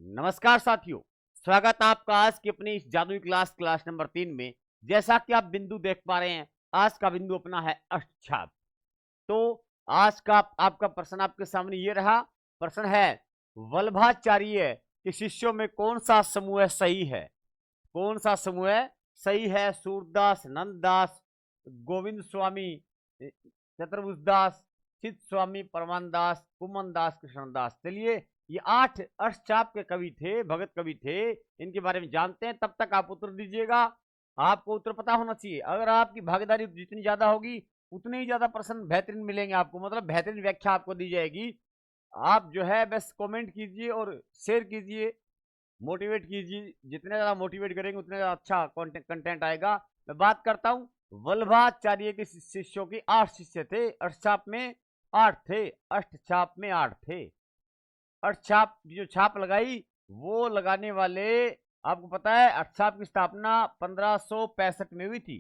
नमस्कार साथियों, स्वागत है आपका आज की अपनी इस जादुई क्लास नंबर 3 में। जैसा कि आप बिंदु देख पा रहे हैं, आज का बिंदु अपना है अष्टछाप। तो आज का आपका प्रश्न आपके सामने ये रहा। प्रश्न है, वल्लभाचार्य के शिष्यों में कौन सा समूह सही है? कौन सा समूह सही है? सूरदास, नंददास, गोविंद स्वामी, चतुर्भुजदास, चित स्वामी, परमानदास, कुमनदास, कृष्णदास। चलिए, ये 8 अष्टचाप के कवि थे, भगत कवि थे। इनके बारे में जानते हैं, तब तक आप उत्तर दीजिएगा। आपको उत्तर पता होना चाहिए। अगर आपकी भागीदारी जितनी ज्यादा होगी, उतने ही ज्यादा प्रश्न बेहतरीन मिलेंगे आपको, मतलब बेहतरीन व्याख्या आपको दी जाएगी। आप जो है बस कमेंट कीजिए और शेयर कीजिए, मोटिवेट कीजिए। जितने ज्यादा मोटिवेट करेंगे उतने ज्यादा अच्छा कंटेंट आएगा। मैं बात करता हूँ, वल्लभाचार्य के शिष्यों की 8 शिष्य थे। अष्टचाप में 8 थे, अष्टचाप में 8 थे। अष्टचाप जो छाप लगाई, वो लगाने वाले, आपको पता है अष्टचाप की स्थापना 1565 में हुई थी।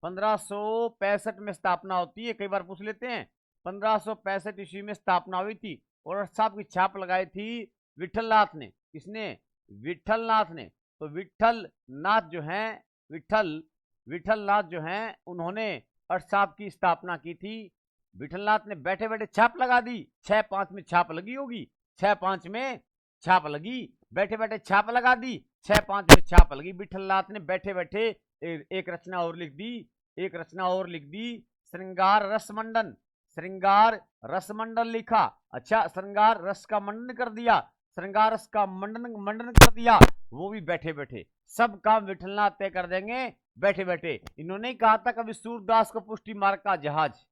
1565 में स्थापना होती है, कई बार पूछ लेते हैं। 1565 ईस्वी में स्थापना हुई थी और अष्टचाप की छाप लगाई थी विठलनाथ ने। किसने? विठलनाथ ने। तो विठलनाथ जो हैं, विठलनाथ जो हैं, उन्होंने अष्टचाप की स्थापना की थी। विठलनाथ ने बैठे बैठे छाप लगा दी। 6-5 में छाप लगी होगी, 6-5 में छाप लगी। बैठे बैठे छाप लगा दी, 6-5 में छाप लगी। विठलनाथ ने बैठे बैठे एक रचना और लिख दी, एक रचना और लिख दी, श्रृंगार रसमंडन। श्रृंगार रसमंडल लिखा। अच्छा, श्रृंगार रस का मंडन कर दिया, श्रृंगार रस का मंडन कर दिया, वो भी बैठे बैठे। सब काम विठलनाथ तय कर देंगे बैठे बैठे। इन्होंने कहा था कभी सूरदास को पुष्टि मार्ग का जहाज,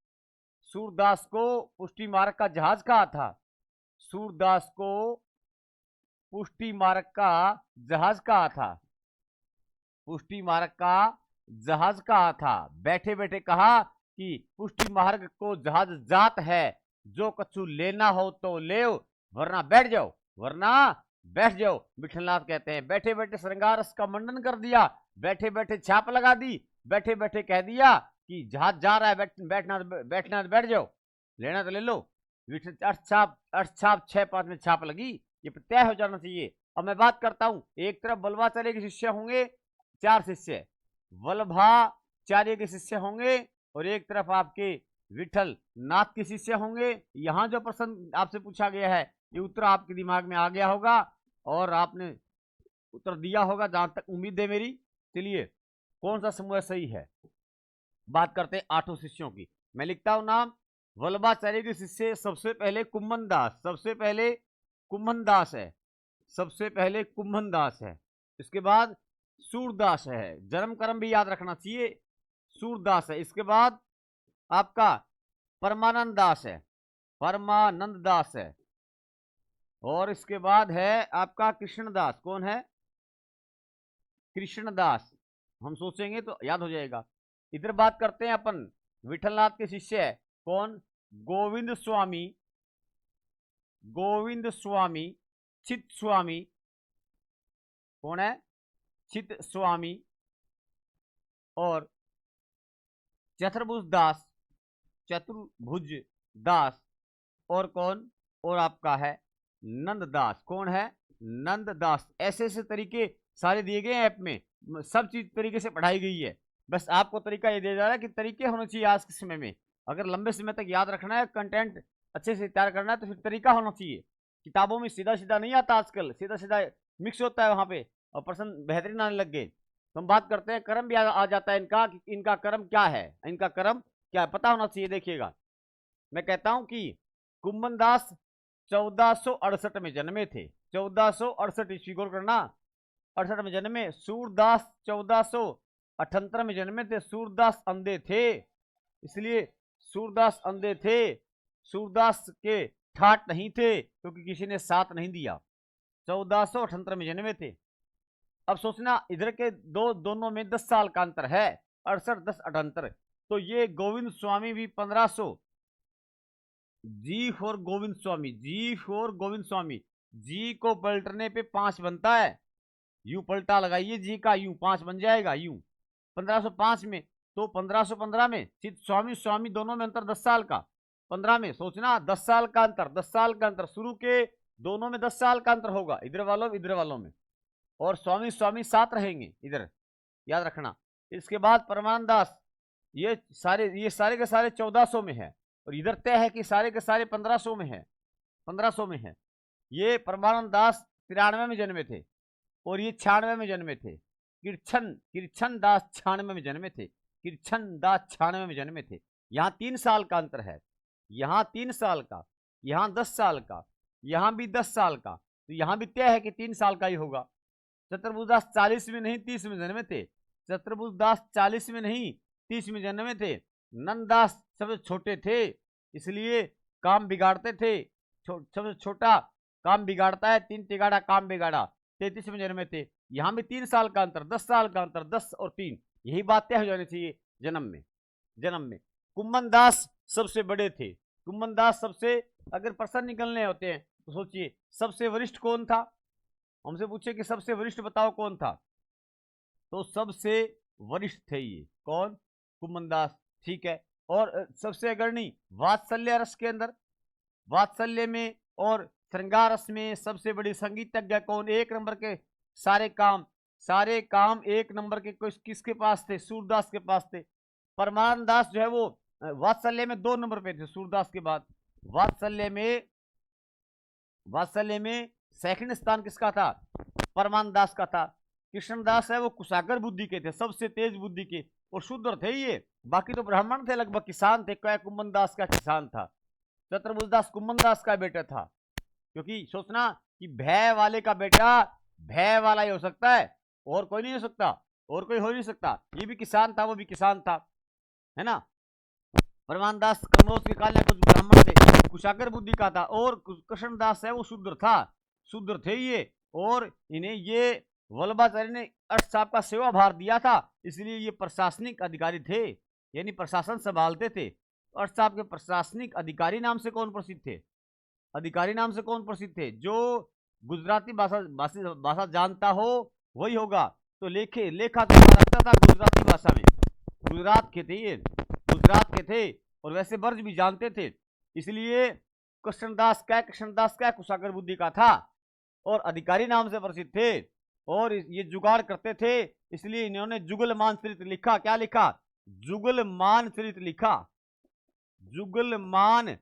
सूरदास को पुष्टि मार्ग का जहाज कहा था। सूरदास को पुष्टि मार्ग का जहाज कहा था, पुष्टि मार्ग का जहाज कहा था। बैठे बैठे कहा कि पुष्टि मार्ग को जहाज जात है, जो कछु लेना हो तो ले, वरना बैठ जाओ, वरना बैठ जाओ। विठलनाथ कहते हैं बैठे बैठे श्रृंगार रस का मंडन कर दिया, बैठे बैठे छाप लगा दी, बैठे बैठे कह दिया कि जहाज जा रहा है, बैठना तो बैठ जाओ, लेना तो ले लो। अष्टछाप 6-5 में छाप लगी, ये तय हो जाना चाहिए। अब मैं बात करता हूं, एक तरफ वल्लभाचार्य के शिष्य होंगे 4 शिष्य, वल्लभाचार्य के शिष्य होंगे, और एक तरफ आपके विठल नाथ के शिष्य होंगे। यहां जो प्रश्न आपसे पूछा गया है, ये उत्तर आपके दिमाग में आ गया होगा और आपने उत्तर दिया होगा, जहां तक उम्मीद है मेरी। चलिए, कौन सा समूह सही है? बात करते हैं 8 शिष्यों की। मैं लिखता हूं नाम। वल्लभाचार्य के शिष्य सबसे पहले कुम्भनदास, सबसे पहले कुम्भनदास है, सबसे पहले कुम्भनदास है। इसके बाद सूरदास है, जन्म कर्म भी याद रखना चाहिए, सूरदास है। इसके बाद आपका परमानंद दास है, परमानंद दास है। और इसके बाद है आपका कृष्णदास। कौन है? कृष्णदास। हम सोचेंगे तो याद हो जाएगा। इधर बात करते हैं अपन विठलनाथ के शिष्य है। कौन? गोविंद स्वामी, गोविंद स्वामी, चित स्वामी। कौन है? चित स्वामी। और चतुर्भुज दास, चतुर्भुज दास। और कौन? और आपका है नंददास। कौन है? नंददास। ऐसे ऐसे तरीके सारे दिए गए हैं ऐप में, सब चीज तरीके से पढ़ाई गई है। बस आपको तरीका ये दिया जा रहा है कि तरीके होने चाहिए आज के समय में। अगर लंबे समय तक याद रखना है, कंटेंट अच्छे से तैयार करना है, तो फिर तरीका होना चाहिए। किताबों में सीधा सीधा नहीं आता, आजकल सीधा सीधा मिक्स होता है वहां पे, और प्रश्न बेहतरीन आने लग गए। तो हम बात करते हैं, कर्म भी आ जाता है इनका, कि इनका कर्म क्या है, इनका कर्म क्या है, पता होना चाहिए। देखिएगा, मैं कहता हूं कि कुंभनदास 1468 में जन्मे थे, 1468 ईस्वी, गौर करना, 68 में जन्मे। सूरदास 1478 में जन्मे थे। सूरदास अंधे थे, इसलिए सूरदास अंधे थे। सूरदास के ठाट नहीं थे, क्योंकि किसी ने साथ नहीं दिया। 1478 में जन्मे थे। अब सोचना, इधर के दोनों में 10 साल का अंतर है, 68 10 78। तो ये गोविंद स्वामी भी 1500, G for Govind Swami, G for Govind Swami. G को पलटने पे 5 बनता है, यू पलटा लगाइए जी का, यू 5 बन जाएगा, यू 1505 में। तो 1515 में चित स्वामी, स्वामी दोनों में अंतर 10 साल का। 15 में सोचना, 10 साल का अंतर, 10 साल का अंतर। शुरू के दोनों में 10 साल का अंतर होगा, इधर वालों में। और स्वामी स्वामी साथ रहेंगे इधर, याद रखना। इसके बाद परमानंद दास, ये सारे के सारे 1400 में है, और इधर तय है कि सारे के सारे 1500 में है, 1500 में है। ये परमानंद दास 93 में जन्मे थे और ये 96 में जन्मे थे। किरछन दास 96 में जन्मे थे, किरछन दास 96 में जन्मे थे। यहाँ 3 साल का अंतर है, यहाँ 3 साल का, यहाँ 10 साल का, यहाँ भी 10 साल का, तो यहाँ भी तय है कि 3 साल का ही होगा। चतुर्भुजदास 40 में नहीं 30 में जन्मे थे, चतुर्भुजदास 40 में नहीं 30 में जन्मे थे। नंददास सबसे छोटे थे, इसलिए काम बिगाड़ते थे, सबसे छोटा काम बिगाड़ता है, 3 तिगाड़ा काम बिगाड़ा, 33 में जन्मे थे। यहाँ भी 3 साल का अंतर, 10 साल का अंतर, 10 और 3, यही बात तय हो जानी चाहिए जन्म में। कुम्भन दास सबसे बड़े थे, कुम्भन दास सबसे, अगर प्रश्न निकलने होते हैं तो सोचिए सबसे वरिष्ठ कौन था, हमसे पूछे कि सबसे वरिष्ठ बताओ कौन था, तो सबसे वरिष्ठ थे ये कौन, कुम्भन दास, ठीक है। और सबसे अग्रणी वात्सल्य रस के अंदर, वात्सल्य में और श्रृंगार रस में सबसे बड़ी संगीतज्ञ कौन, 1 नंबर के सारे काम 1 नंबर के किसके पास थे, सूरदास के पास थे। परमानंद दास जो है वो वात्सल्य में 2 नंबर पे थे सूरदास के बाद। वात्सल्य में सेकंड स्थान किसका था, परमानंद दास का था। कृष्णदास है वो कुशागर बुद्धि के थे, सबसे तेज बुद्धि के, और शूद्र थे ये, बाकी तो ब्राह्मण थे लगभग, किसान थे, क्या कुम्भन दास का किसान था। चतुर्भुजदास कुम्भन दास का बेटा था, क्योंकि सोचना कि भय वाले का बेटा भय वाला ही हो सकता है, और कोई नहीं हो सकता, और कोई हो नहीं सकता। ये भी किसान था, वो भी किसान था, है ना। परमानंद दास कन्नौज के काल में कुछ ब्राह्मण थे, कुशागर बुद्धि का था, और कृष्णदास है वो शूद्र था, शूद्र थे ये, और इन्हें ये वल्लभाचार्य ने अर्थ साहब का सेवा भार दिया था, इसलिए ये प्रशासनिक अधिकारी थे, यानी प्रशासन संभालते थे। अर्थ साहब के प्रशासनिक अधिकारी नाम से कौन प्रसिद्ध थे, अधिकारी नाम से कौन प्रसिद्ध थे, जो गुजराती भाषा जानता हो वही होगा। तो लेखा रखता था गुजराती भाषा में, गुजरात के थे ये, गुजरात के थे, और वैसे वर्ज भी जानते थे, इसलिए कृष्णदास क्या कुशागर बुद्धि का था, और अधिकारी नाम से प्रसिद्ध थे, और ये जुगाड़ करते थे, इसलिए इन्होंने जुगलमान चरित लिखा। क्या लिखा, जुगलमान चरित लिखा, जुगलमान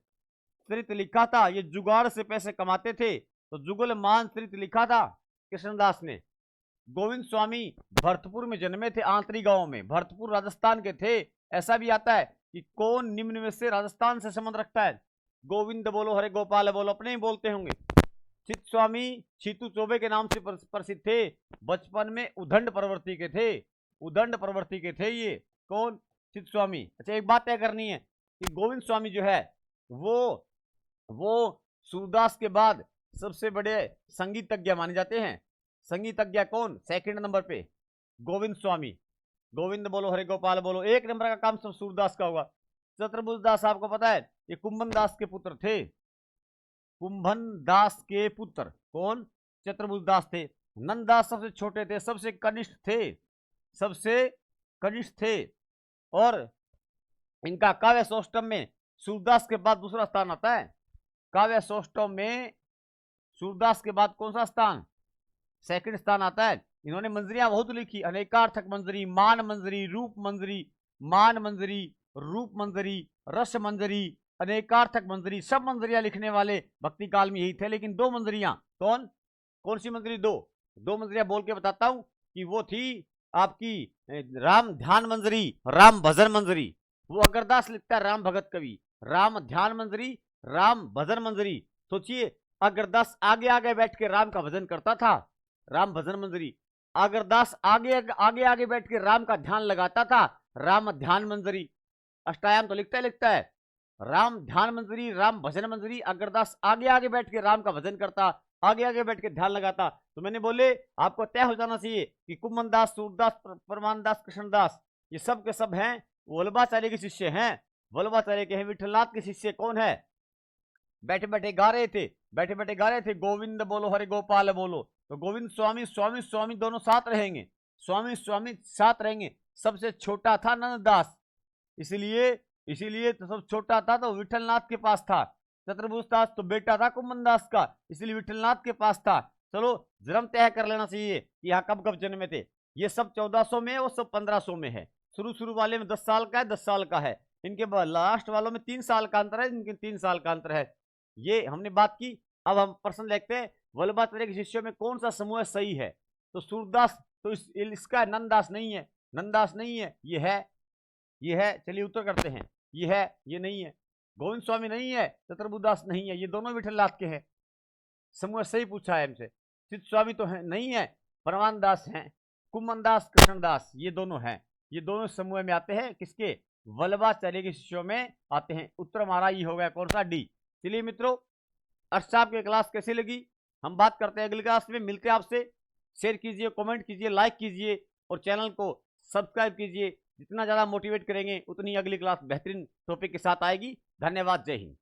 चरित लिखा था। ये जुगाड़ से पैसे कमाते थे, तो जुगलमान चरित लिखा था कृष्णदास ने। गोविंद स्वामी भरतपुर में जन्मे थे, आंतरी गांव में, भरतपुर राजस्थान के थे। ऐसा भी आता है कि कौन निम्न में से राजस्थान से संबंध रखता है, गोविंद बोलो हरे गोपाल बोलो, अपने ही बोलते होंगे। चित स्वामी छीतू चौबे के नाम से प्रसिद्ध थे, बचपन में उदंड प्रवृत्ति के थे, उदंड प्रवृत्ति के थे ये, कौन, चित स्वामी। अच्छा, एक बात तय करनी है कि गोविंद स्वामी जो है वो सूरदास के बाद सबसे बड़े संगीतज्ञ माने जाते हैं। संगीतज्ञ कौन, सेकंड नंबर पे गोविंद स्वामी, गोविंद बोलो हरे गोपाल बोलो, 1 नंबर का काम सब सूरदास का होगा। चतुर्भुजदास आपको पता है ये कुंभन दास के पुत्र थे, कुंभन दास के पुत्र कौन, चतुर्भुजदास थे। नंददास सबसे छोटे थे, सबसे कनिष्ठ थे, और इनका काव्य सौष्ठव में सूरदास के बाद दूसरा स्थान आता है। काव्य सौष्ठव में सूरदास के बाद कौन सा स्थान, सेकंड स्थान आता है। इन्होंने मंजरियां बहुत लिखी, अनेकार्थक मंजरी, मान मंजरी, रूप मंजरी, मान मंजरी, रूप मंजरी, रस मंजरी, अनेकार्थक मंजरी, सब मंजरियां लिखने वाले भक्ति काल में यही थे। लेकिन 2 मंजरियां, कौन सी मंजरी, दो मंजरियां बोल के बताता हूं कि वो थी आपकी राम ध्यान मंजरी, राम भजन मंजरी। वो अगरदास लिखता है राम भगत कवि, राम ध्यान मंजरी, राम भजन मंजरी। सोचिए अगरदास आगे आगे बैठ के राम का भजन करता था, राम भजन मंजरी। अगरदास आगे बैठ के राम का ध्यान लगाता था, राम ध्यान मंजरी। अष्टायाम तो लिखता है राम ध्यान मंजरी, राम भजन मंजरी। अगरदास आगे बैठ के राम का भजन करता, आगे बैठ के ध्यान लगाता। तो मैंने बोले आपको तय हो जाना चाहिए कि कुम्भन दास, सूरदास, परमानंद दास, कृष्णदास ये सब के सब हैं वल्लभाचार्य के शिष्य हैं, वल्लभाचार्य के हैं। विठलनाथ के शिष्य कौन है, बैठे बैठे गा रहे थे गोविंद बोलो हरे गोपाल बोलो। तो गोविंद स्वामी दोनों साथ रहेंगे, स्वामी साथ रहेंगे। सबसे छोटा था नंददास, इसीलिए तो सब छोटा था, तो विठलनाथ के पास था। चतुर्भुज दास तो बेटा था कुमन दास का, इसलिए विठलनाथ के पास था। चलो जन्म तय कर लेना चाहिए कि यहाँ कब कब जन्मे थे। ये सब 1400 में है, वो सब 1500 में है। शुरू वाले में 10 साल का है, 10 साल का है। इनके बाद लास्ट वालों में 3 साल का अंतर है, इनके 3 साल का अंतर है। ये हमने बात की। अब हम प्रश्न देखते हैं, वल्लभाचार्य के शिष्यों में कौन सा समूह सही है। तो सूरदास तो इसका नंददास नहीं है, नंददास नहीं है, ये है। चलिए उत्तर करते हैं, ये है, ये नहीं है। गोविंद स्वामी नहीं है, चतुर्भुजदास नहीं है, ये दोनों विठलनाथ के हैं। समूह सही पूछा है हमसे। चित स्वामी तो है नहीं है, परमान दास हैं, कुमन दास, कृष्णदास, ये दोनों हैं। ये दोनों समूह में आते हैं, किसके, वल्लभाचार्य के शिष्यों में आते हैं। उत्तर हमारा ये हो गया कौन सा, डी। चलिए मित्रों, अर्ष आपकी क्लास कैसी लगी हम बात करते हैं अगली क्लास में। मिलते हैं आपसे। शेयर कीजिए, कमेंट कीजिए, लाइक कीजिए और चैनल को सब्सक्राइब कीजिए। जितना ज़्यादा मोटिवेट करेंगे उतनी अगली क्लास बेहतरीन टॉपिक के साथ आएगी। धन्यवाद, जय हिंद।